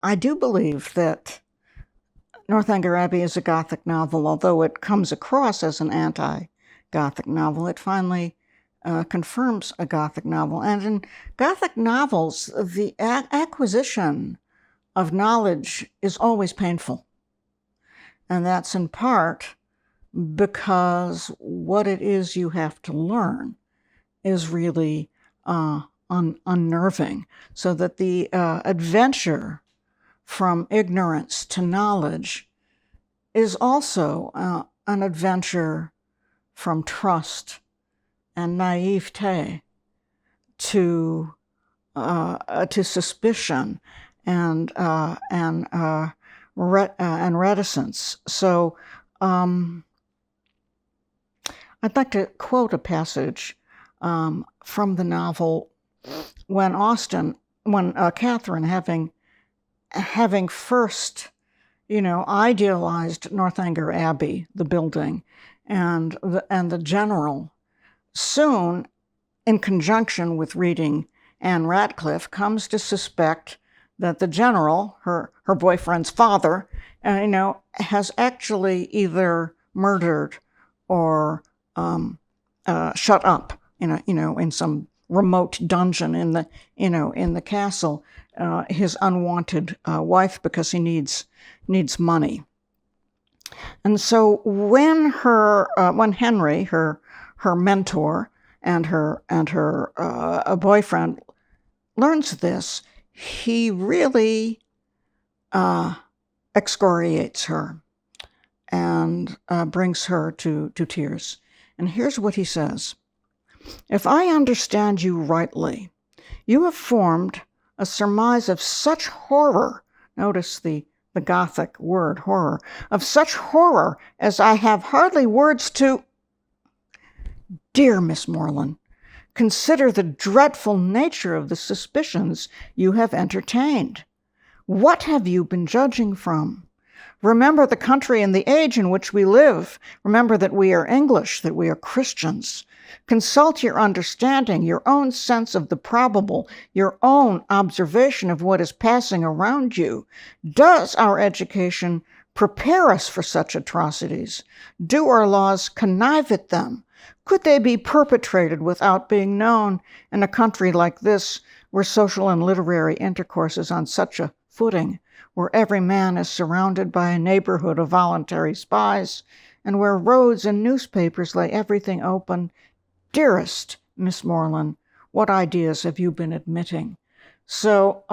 I do believe that Northanger Abbey is a Gothic novel, although it comes across as an anti-Gothic novel. It finally confirms a Gothic novel. And in Gothic novels, the acquisition of knowledge is always painful. And that's in part because what it is you have to learn is really unnerving. So that the adventure from ignorance to knowledge is also an adventure from trust and naivete to suspicion and reticence. So I'd like to quote a passage from the novel when Catherine, having first, idealized Northanger Abbey, the building, and the general, soon, in conjunction with reading Anne Radcliffe, comes to suspect that the general, her boyfriend's father, has actually either murdered or shut up in some remote dungeon in the castle, his unwanted wife, because he needs money. And so when Henry, her mentor, and her boyfriend learns this, he really excoriates her and brings her to tears. And here's what he says: "If I understand you rightly, you have formed a surmise of such horror," notice the Gothic word horror, "of such horror as I have hardly words to. Dear Miss Morland, consider the dreadful nature of the suspicions you have entertained. What have you been judging from? Remember the country and the age in which we live. Remember that we are English, that we are Christians. Consult your understanding, your own sense of the probable, your own observation of what is passing around you. Does our education prepare us for such atrocities? Do our laws connive at them? Could they be perpetrated without being known in a country like this, where social and literary intercourse is on such a footing, where every man is surrounded by a neighborhood of voluntary spies, and where roads and newspapers lay everything open? Dearest Miss Morland, what ideas have you been admitting?" So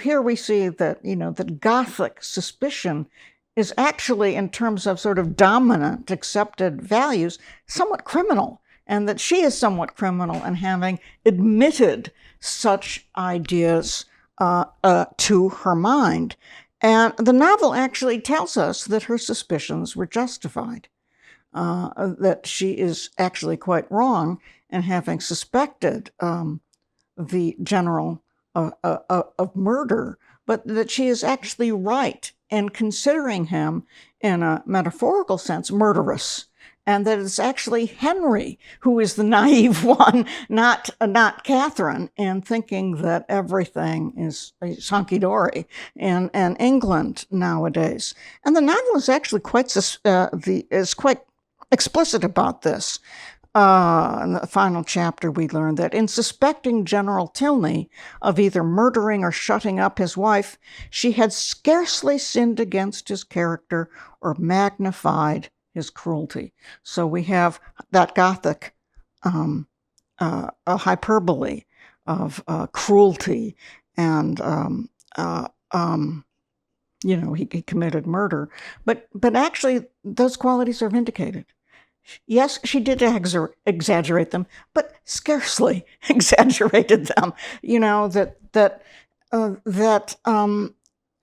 here we see that, that Gothic suspicion is actually, in terms of sort of dominant accepted values, somewhat criminal, and that she is somewhat criminal in having admitted such ideas to her mind. And the novel actually tells us that her suspicions were justified, that she is actually quite wrong in having suspected the general of murder, but that she is actually right in considering him, in a metaphorical sense, murderous, and that it's actually Henry who is the naive one, not Catherine, in thinking that everything is hunky-dory in England nowadays. And the novel is actually quite explicit about this. In the final chapter, we learn that in suspecting General Tilney of either murdering or shutting up his wife, she had scarcely sinned against his character or magnified his cruelty. So we have that Gothic a hyperbole of cruelty, and he committed murder, but actually those qualities are vindicated. Yes, she did exaggerate them, but scarcely exaggerated them.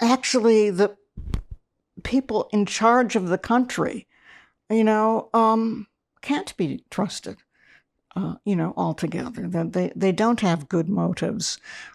Actually the people in charge of the country, can't be trusted, altogether. That they don't have good motives.